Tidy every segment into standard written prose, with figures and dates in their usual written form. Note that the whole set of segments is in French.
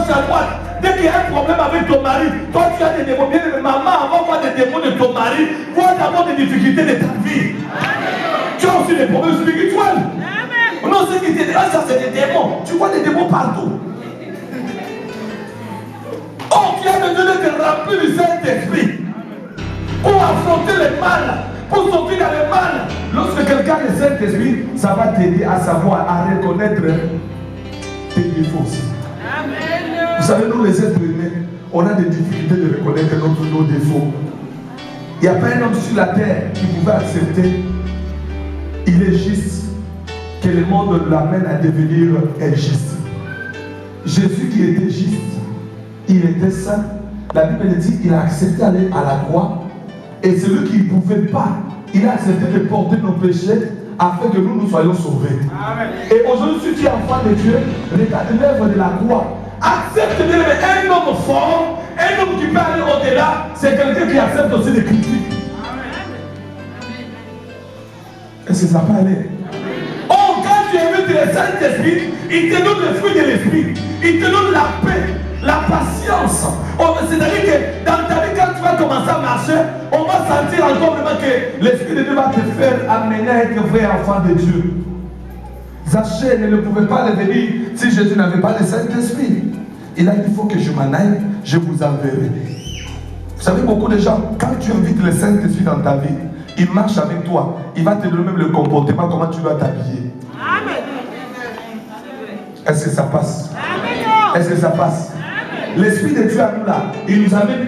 gauche, à droite. Dès qu'il y a un problème avec ton mari, toi tu as des démons. Bien, maman, avant de voir des démons de ton mari, vois d'abord des difficultés de ta vie. Tu as aussi des problèmes spirituels. Non, ce qui te dit, ça c'est des démons. Tu vois des démons partout. Oh, tu as besoin de te remplir du Saint-Esprit pour affronter le mal, pour sortir dans le mal. Lorsque quelqu'un est Saint-Esprit, ça va t'aider à savoir, à reconnaître tes défauts aussi. Vous savez, nous les êtres humains, on a des difficultés de reconnaître nos défauts. Il n'y a pas un homme sur la terre qui pouvait accepter, il est juste, que le monde l'amène à devenir injuste. Jésus qui était juste, il était saint. La Bible dit qu'il a accepté d'aller à la croix. Et celui qui ne pouvait pas, il a accepté de porter nos péchés afin que nous soyons sauvés. Amen. Et aujourd'hui, si tu es enfant de Dieu, regarde l'œuvre de la croix. Accepte de devenir un homme fort, un homme qui peut aller au-delà. C'est quelqu'un qui accepte aussi des critiques. Est-ce que ça peut aller? Oh, quand tu invites le Saint-Esprit, il te donne le fruit de l'Esprit. Il te donne la paix, la patience. Oh, c'est-à-dire que dans ta vie, quand tu vas commencer à marcher, on va sentir encore vraiment que l'Esprit de Dieu va te faire amener à être vrai enfant de Dieu. Zachée ne pouvait pas devenir si Jésus n'avait pas le Saint-Esprit. Il a dit, il faut que je m'en aille, je vous enverrai. Vous savez, beaucoup de gens, quand tu invites le Saint-Esprit dans ta vie, il marche avec toi. Il va te donner même le comportement, comment tu dois t'habiller. Est-ce que ça passe? Est-ce que ça passe? L'Esprit de Dieu à nous là, il nous amène,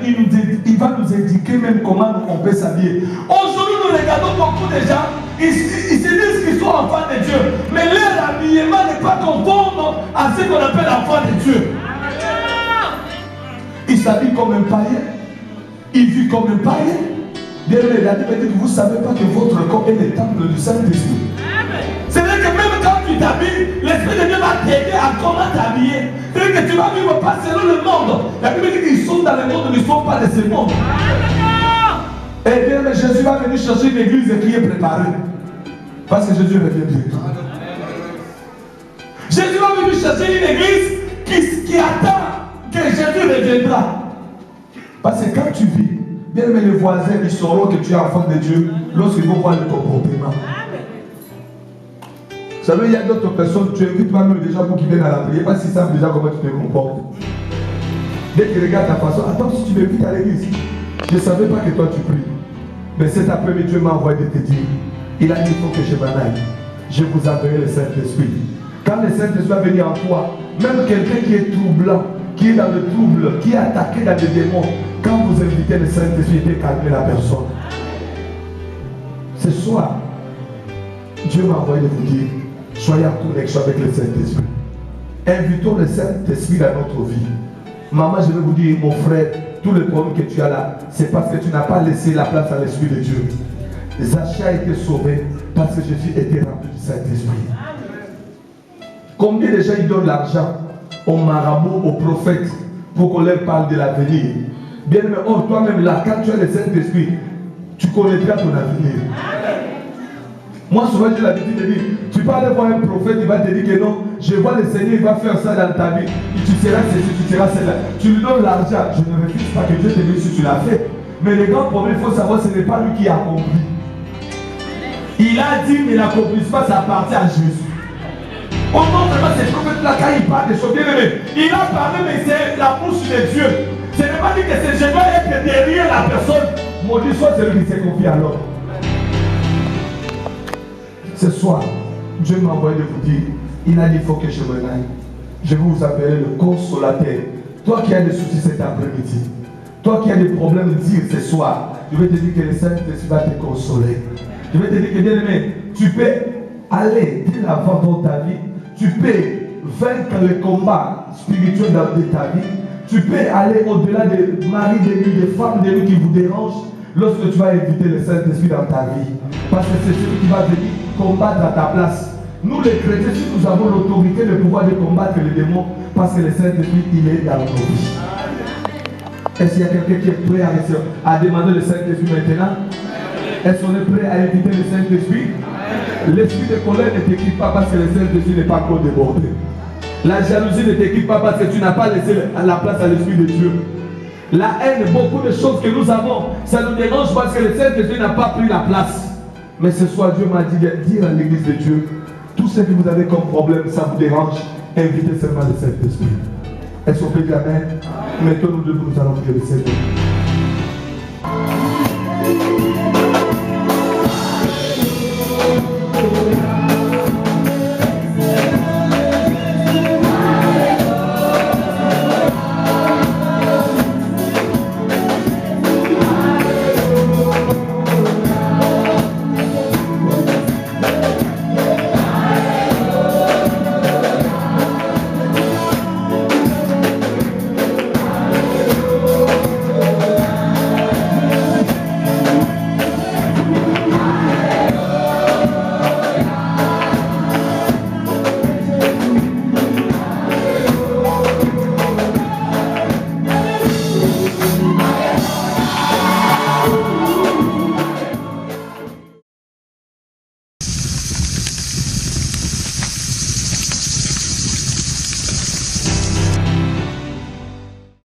il va nous indiquer même comment on peut s'habiller. Aujourd'hui, nous regardons beaucoup de gens, ils se disent qu'ils sont enfants de Dieu, mais leur habillement n'est pas conforme à ce qu'on appelle enfant de Dieu. Il s'habille comme un païen, il vit comme un païen. Bien aimé, la Bible dit que vous ne savez pas que votre corps est le temple du Saint-Esprit. C'est vrai que même quand tu t'habilles, l'Esprit de Dieu va t'aider à comment t'habiller. C'est-à-dire que tu vas vivre pas selon le monde. La Bible dit qu'ils sont dans le monde, ils ne sont pas de ce monde. Et bien, Jésus va venir chercher une église qui est préparée. Parce que Jésus revient bientôt. Jésus va venir chercher une église qui attend que Jésus reviendra. Parce que quand tu vis, bien aimé, les voisins, ils sauront que tu es enfant de Dieu lorsqu'ils vont voir le comportement. Vous savez, il y a d'autres personnes, tu invites même des gens pour qu'ils viennent à la prière, parce qu'ils savent déjà comment tu te comportes. Dès qu'ils regardent ta façon, attends, si tu m'invites à l'église, je ne savais pas que toi tu pries. Mais cet après-midi, Dieu m'a envoyé de te dire, il a dit, il faut que je m'en aille. Je vous enverrai le Saint-Esprit. Quand le Saint-Esprit va venir en toi, même quelqu'un qui est troublant, qui est dans le trouble, qui est attaqué dans les démons, quand vous invitez le Saint-Esprit, il peut calmer la personne. Ce soir, Dieu m'a envoyé de vous dire, soyez en connexion avec le Saint-Esprit. Invitons le Saint-Esprit dans notre vie. Maman, je vais vous dire, mon frère, tous les problèmes que tu as là, c'est parce que tu n'as pas laissé la place à l'Esprit de Dieu. Zachée a été sauvé parce que Jésus était rempli du Saint-Esprit. Combien de gens ils donnent l'argent aux marabouts, aux prophètes, pour qu'on leur parle de l'avenir? Bien aimé, oh, toi-même là, quand tu as le Saint-Esprit, tu connaîtras ton avenir. Moi, souvent, j'ai l'habitude de dire, tu peux aller voir un prophète, il va te dire que non, je vois le Seigneur, il va faire ça dans ta vie, tu seras ceci, tu seras cela. Tu lui donnes l'argent, je ne refuse pas que Dieu te dise si tu l'as fait. Mais le grand problème, il faut savoir, ce n'est pas lui qui a accompli. Il a dit, mais l'accomplissement, ça appartient à Jésus. Au nom vraiment, ces prophètes-là, quand ils parlent des choses bien aimées, il a parlé, mais c'est la bouche de Dieu. Ce n'est pas dit que je dois être derrière la personne. Maudit soit celui qui s'est confié à l'homme. Ce soir, Dieu m'a envoyé de vous dire, il a dit, il faut que je m'en aille. Je vais vous appeler le consolateur. Toi qui as des soucis cet après-midi, toi qui as des problèmes, dire ce soir, je vais te dire que le Saint-Esprit va te consoler. Je vais te dire que, bien aimé, tu peux aller de l'avant dans ta vie, tu peux vaincre le combat spirituel dans ta vie, tu peux aller au-delà des maris, des nuits, des femmes, des nuits qui vous dérangent, lorsque tu vas inviter le Saint-Esprit dans ta vie. Parce que c'est celui qui va venir combattre à ta place. Nous les chrétiens, si nous avons l'autorité, le pouvoir de combattre les démons, parce que le Saint-Esprit, il est dans nos vies. Est-ce qu'il y a quelqu'un qui est prêt à demander le Saint-Esprit maintenant? Est-ce qu'on est prêt à inviter le Saint-Esprit? L'esprit de colère ne t'équipe pas parce que le Saint-Esprit n'est pas encore débordé. La jalousie ne te quitte pas parce que tu n'as pas laissé la place à l'Esprit de Dieu. La haine, beaucoup de choses que nous avons, ça nous dérange parce que le Saint-Esprit n'a pas pris la place. Mais ce soir, Dieu m'a dit de dire à l'Église de Dieu, tout ce que vous avez comme problème, ça vous dérange, invitez seulement le Saint-Esprit. Est-ce qu'on peut dire Amen? Mettons-nous debout, nous allons prier le Seigneur.